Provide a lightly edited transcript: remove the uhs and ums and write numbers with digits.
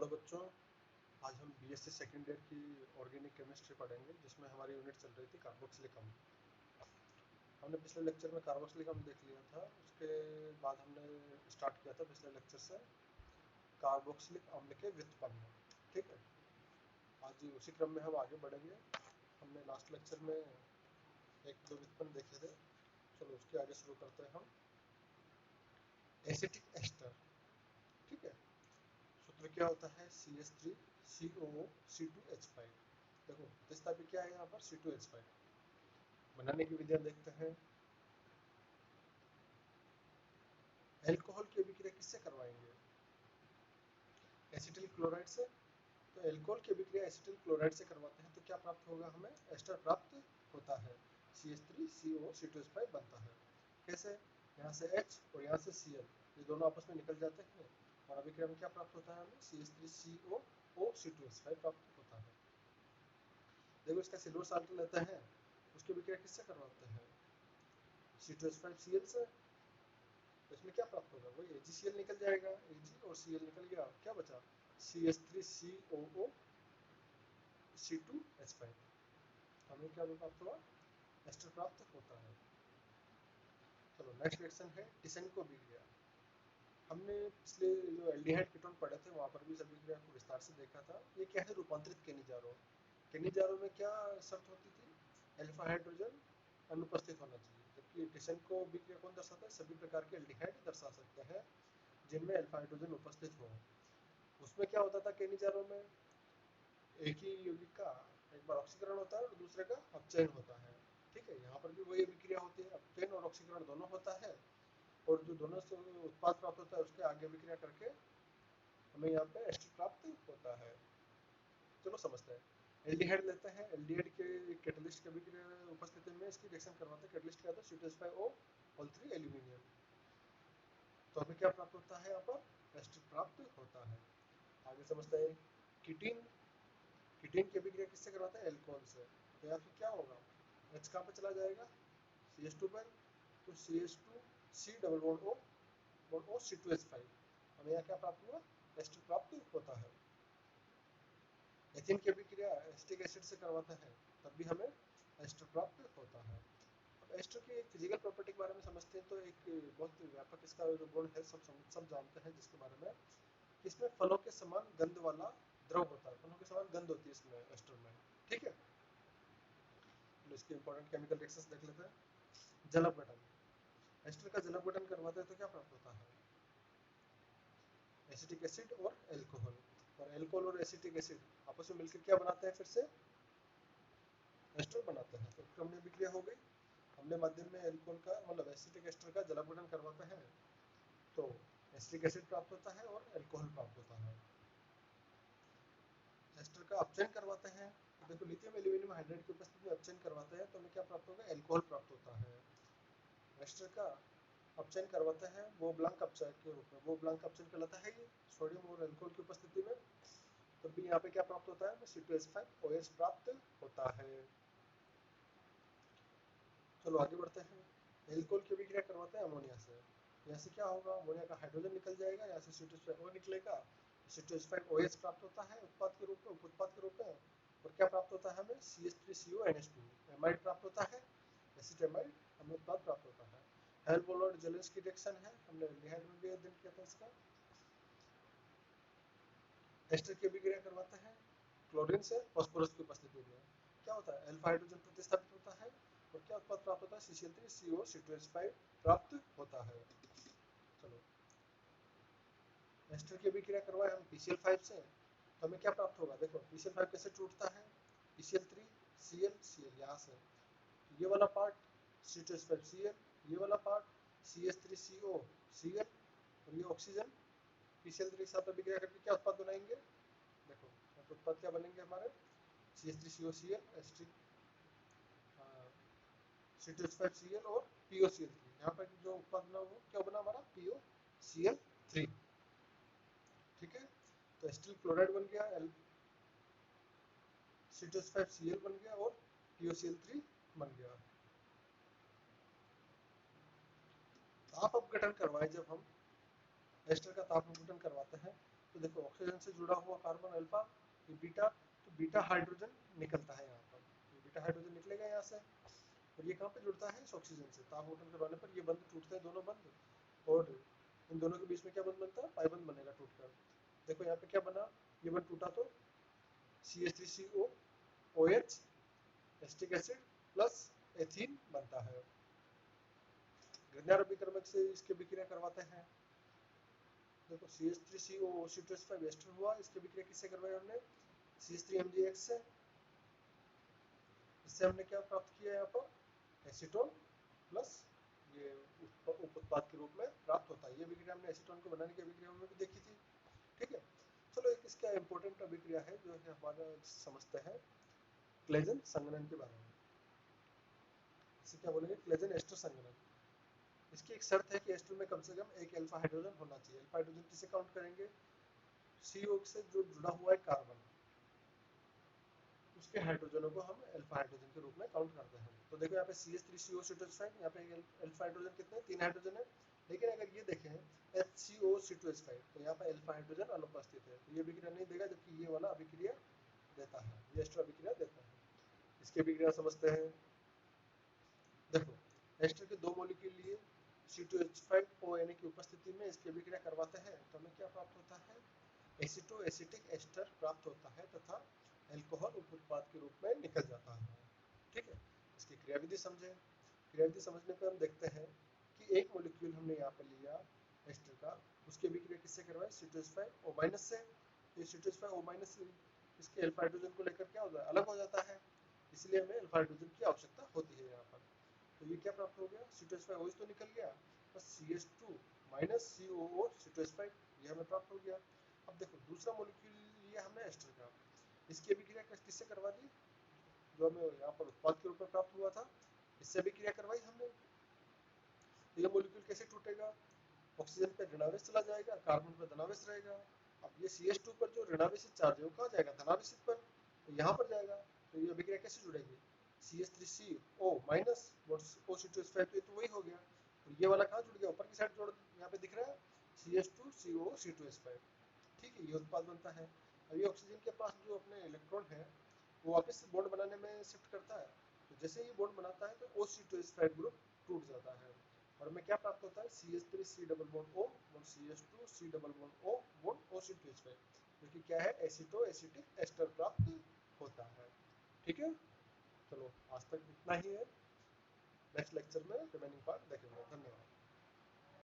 Hello बच्चों, आज हम बीएससी सेकेंड ईयर की ऑर्गेनिक केमिस्ट्री पढ़ेंगे जिसमें हमारी यूनिट चल रही थी कार्बोक्सिलिक अम्ल। हमने पिछले लेक्चर में कार्बोक्सिलिक अम्ल देख लिया था। उसके बाद हमने स्टार्ट किया था पिछले लेक्चर से कार्बोक्सिलिक अम्ल के व्युत्पन्न। ठीक है, आज उसी क्रम में हम आगे बढ़ेंगे। हमने लास्ट लेक्चर में एक दो व्युत्पन्न देखे थे। चलो उसके आगे शुरू करते हैं हम। एसिटिक एस्टर, ठीक है, सूत्र क्या होता है CH3COO C2H5। देखो प्रतिस्थापी क्या है यहाँ पर C2H5। बनाने की विधियां देखते हैं। एल्कोहल की अभिक्रिया किससे करवाएंगे? एसिटिल क्लोराइड से। तो एल्कोहल की अभिक्रिया एसिटिल क्लोराइड से करवाते हैं तो क्या प्राप्त होगा? हमें एस्टर प्राप्त होता है, CH3COO C2H5 बनता है। कैसे? यहाँ से H और यहाँ से Cl, ये दोनों आपस में निकल जाते हैं और अभिक्रिया में क्या प्राप्त होता है? हमें CH3COO C2H5 प्राप्त होता है। देखो इसका सिल्वर साल्ट लेते हैं, उसकी अभिक्रिया किससे करवाते हैं? C2H5Cl से। तो इसमें क्या प्राप्त होगा? वही AgCl निकल जाएगा, Ag और Cl निकल गया, क्या बचा? CH3COO C2H5। हमें क्या प्राप्त हुआ? एस्टर प्राप्त होता है। चलो नेक्स्ट रिएक्शन है टिसेनको अभिक्रिया। हमने पिछले जो एल्डिहाइड कीटोन पढ़े थे वहां पर भी इस अभिक्रिया को विस्तार से देखा था। ये क्या है? रूपांतरित केनिजारो। केनिजारो में क्या शर्त होती थी? अल्फा हाइड्रोजन अनुपस्थित होना चाहिए, जबकि टिसेनको अभिक्रिया कौन दर्शाता है? सभी प्रकार के एल्डिहाइड दर्शा सकते हैं जिनमें अल्फा हाइड्रोजन उपस्थित हो। उसमें क्या होता था केनिजारो में? एक ही यौगिक का एक बार ऑक्सीकरण होता है और दूसरे का अपचयन होता है। ठीक है, यहाँ पर भी वही अभिक्रिया होती है, अपचयन और ऑक्सीकरण दोनों होता है और जो दोनों से उत्पाद प्राप्त होता है उसके आगे अभिक्रिया करके हमें यहाँ पे एस्टर प्राप्त होता है। चलो समझते हैं। एल्डिहाइड लेते हैं, एल्डिहाइड के कैटलिस्ट की अभिक्रिया उपस्थिति में इसकी रिएक्शन करवाते हैं। कैटलिस्ट क्या होता है? C2H5O aluminium. तो हमें क्या प्राप्त होता है? यहाँ पर एस्टर प्राप्त होता है। आगे समझते हैं। कीटीन, कीटीन की अभिक्रिया किससे करवाते हैं? एल्कोहल से। तो यहाँ पे क्या होगा? H कहाँ पे चला जाएगा? CH2 पर। तो CH2C double bond O C2H5। हमें यहाँ क्या प्राप्त हुआ? एस्टर प्राप्त होता है। एथीन की अभिक्रिया एसिटिक एसिड से करवाते हैं तब भी हमें एस्टर प्राप्त होता है। अब एस्टर की एक फिजिकल प्रॉपर्टी के बारे में समझते हैं तो एक बहुत व्यापक इसका जो गुण है सब जानते हैं, जिसके बारे में इसमें फलों के समान गंध वाला द्रव होता है। फलों के समान गंध होती है इसमें एस्टर में। ठीक है, तो इसके इंपॉर्टेंट केमिकल रिएक्शंस देख लेते हैं। जल अपघटन, एस्टर का जल अपघटन करवाते हैं तो क्या प्राप्त होता है? एसिटिक एसिड और एल्कोहल। और एल्कोहल और एसिटिक एसिड आपस में मिलकर क्या बनाते हैं? फिर से एस्टर बनाते हैं। तो क्रम में अभिक्रिया हो गई। हमने माध्यम में एल्कोहल का मतलब एसिटिक एस्टर का जल अपघटन करवाते हैं तो एसिटिक एसिड प्राप्त होता है और एल्कोहल प्राप्त होता है। एस्टर का अपचयन करवाते हैं तो देखो लिथियम एल्यूमिनियम हाइड्राइड की उपस्थिति में अपचयन करवाते हैं तो हमें क्या प्राप्त होगा? एल्कोहल प्राप्त होता है। एस्टर का अपचयन करवाते हैं वो ब्लैंक अपचयन के रूप में, वो ब्लैंक अपचयन कहलाता है ये सोडियम और एल्कोहल की उपस्थिति में। तो भी यहाँ पे क्या प्राप्त होता है? C2H5OH प्राप्त होता है। चलो आगे बढ़ते हैं। एल्कोहल की अभिक्रिया करवाते हैं अमोनिया से। यहाँ से क्या होगा? अमोनिया का हाइड्रोजन निकल जाएगा, यहाँ से C2H5O निकलेगा, C2H5OH प्राप्त होता है उत्पाद के रूप में, उपउत्पाद के रूप में। और क्या प्राप्त होता है हमें? CH3CONH2 एमाइड प्राप्त होता है, एसिटामाइड हमें उत्पाद प्राप्त होता है। हेल्बोल और जेलेंस्की रिएक्शन है, हमने एल्डिहाइड में भी अध्ययन किया था इसका। एस्टर की अभिक्रिया करवाते हैं क्लोरीन से फास्फोरस की उपस्थिति में। क्या होता है? अल्फा हाइड्रोजन प्रतिस्थापित होता है और क्या उत्पाद प्राप्त होता है? CCl3CO C2H5 प्राप्त होता है। चलो एस्टर की अभिक्रिया करवाए हम PCl5 से तो हमें क्या प्राप्त होगा? देखो PCl5 कैसे टूटता है? PCl3ClCl यहाँ से ये वाला पार्ट C2H5Cl, ये वाला पार्ट CH3COCl और ये ऑक्सीजन PCl3 के साथ अभिक्रिया करके क्या उत्पाद बनाएंगे? देखो तो उत्पाद क्या बनेंगे हमारे? CH3COCl C2H5Cl और POCl3। यहाँ पर जो उत्पाद बना वो क्या बना हमारा? POCl3। ठीक है, तो एसिटिल क्लोराइड बन गया, C2H5Cl बन गया और POCl3 बन गया। ताप अपघटन करवाए जब हम एस्टर का ताप अपघटन करवाते हैं तो देखो ऑक्सीजन से जुड़ा हुआ कार्बन अल्फा, ये बीटा, तो बीटा हाइड्रोजन निकलता है यहाँ पर, ये बीटा हाइड्रोजन निकलेगा यहाँ से, और ये कहाँ पे जुड़ता है, इस ऑक्सीजन से। ताप ओपन करवाने पर ये बंद टूटते हैं, दोनों बंद, और इन दोनों के बीच में क्या बंद बनता है, पाई बंद बनेगा टूटकर। देखो यहाँ पे क्या बना, ये बंद टूटा तो CH3CO OH acetic acid plus ethene बनता है। ग्रिग्नार अभिकर्मक से इसके विक्रिया करवाते हैं। देखो CH3CO OC2H5 एस्टर हुआ, इसके विक्रिया किससे करवाई हमने, CH3MgX से। इससे हमने क्या प्राप्त किया, यहाँ पर एसीटोन प्लस ये उप उत्पाद के रूप में प्राप्त होता है। ये विक्रिया हमने एसीटोन को बनाने की अभिक्रिया में भी देखी थी, ठीक है। चलो एक इसका इंपॉर्टेंट अभिक्रिया है जो है हमारा समझते हैं, क्लेजन संघनन के बारे में। इसे क्या बोलेंगे, क्लेजन एस्टर संघनन। इसकी एक शर्त है कि एस्टर में कम से कम एक अल्फा हाइड्रोजन होना चाहिए। अल्फा हाइड्रोजन किसे काउंट करेंगे, CO से जो जुड़ा हुआ है कार्बन, उसके हाइड्रोजनों को हम अल्फा हाइड्रोजन के रूप में काउंट करते हैं। तो देखो यहाँ पे CH3CO2H5, यहाँ पे अल्फा हाइड्रोजन कितने, 3 हाइड्रोजन है। लेकिन अगर ये देखें HCO2H5, तो यहाँ पे अल्फा हाइड्रोजन अनुपस्थित है, तो ये अभिक्रिया नहीं देगा, जबकि ये वाला अभिक्रिया देता है, ये एस्टर अभिक्रिया देता है। इसकी अभिक्रिया समझते हैं। देखो एस्टर के दो मॉलिक्यूल लिए C2H5ONA की उपस्थिति में इसकी अभिक्रिया करवाते हैं, तो हमें क्या प्राप्त होता है, एसिटो एसिटिक एस्टर प्राप्त होता है तथा अल्कोहल उप उत्पाद के रूप में निकल जाता है, ठीक है। इसकी क्रियाविधि समझे। क्रियाविधि समझने पर हम देखते हैं कि एक मॉलिक्यूल हमने यहाँ पे लिया एस्टर का, उसकी अभिक्रिया किससे करवाए, C2H5O- से। ये C2H5O- इसके अल्फा हाइड्रोजन को लेकर क्या होता है, अलग हो जाता है, इसलिए हमें अल्फा हाइड्रोजन की आवश्यकता होती है यहाँ पर। तो ये क्या प्राप्त हो गया, C2H5OH तो निकल गया, बस CH2 माइनस COO C2H5 ये हमें प्राप्त हो गया। अब देखो दूसरा मॉलिक्यूल लिया हमने एस्टर का, इसकी अभिक्रिया किससे करवा दी, जो हमें यहाँ पर उत्पाद के रूप में प्राप्त हुआ था, इससे अभिक्रिया करवाई हमने। तो ये मॉलिक्यूल कैसे टूटेगा, ऑक्सीजन पर ऋणावेश चला जाएगा, कार्बन पर धनावेश रहेगा। अब ये CH2 पर जो ऋणावेशित चार्ज है वो कहाँ जाएगा, धनावेशित पर, तो यहाँ पर जाएगा। तो ये अभिक्रिया कैसे जुड़ेगी, CH3CO माइनस OC2H5, तो ये तो वही हो गया। और ये वाला कहाँ जुड़ गया, ऊपर की साइड जोड़, यहाँ पे दिख रहा है CH2CO C2H5, ठीक है, ये उत्पाद बनता है। अब ये ऑक्सीजन के पास जो अपने इलेक्ट्रॉन है वो वापस से बॉन्ड बनाने में शिफ्ट करता है, तो जैसे ही बॉन्ड बनाता है तो OC2H5 ग्रुप टूट जाता है, और हमें क्या प्राप्त होता है, CH3C डबल बॉन्ड O और CH2C double bond O bond OC2H5, जो कि क्या है, एसिटो एसिटिक एस्टर प्राप्त होता है, ठीक है। चलो आज तक इतना ही है, नेक्स्ट लेक्चर में रिमेनिंग पार्ट देखेंगे। धन्यवाद।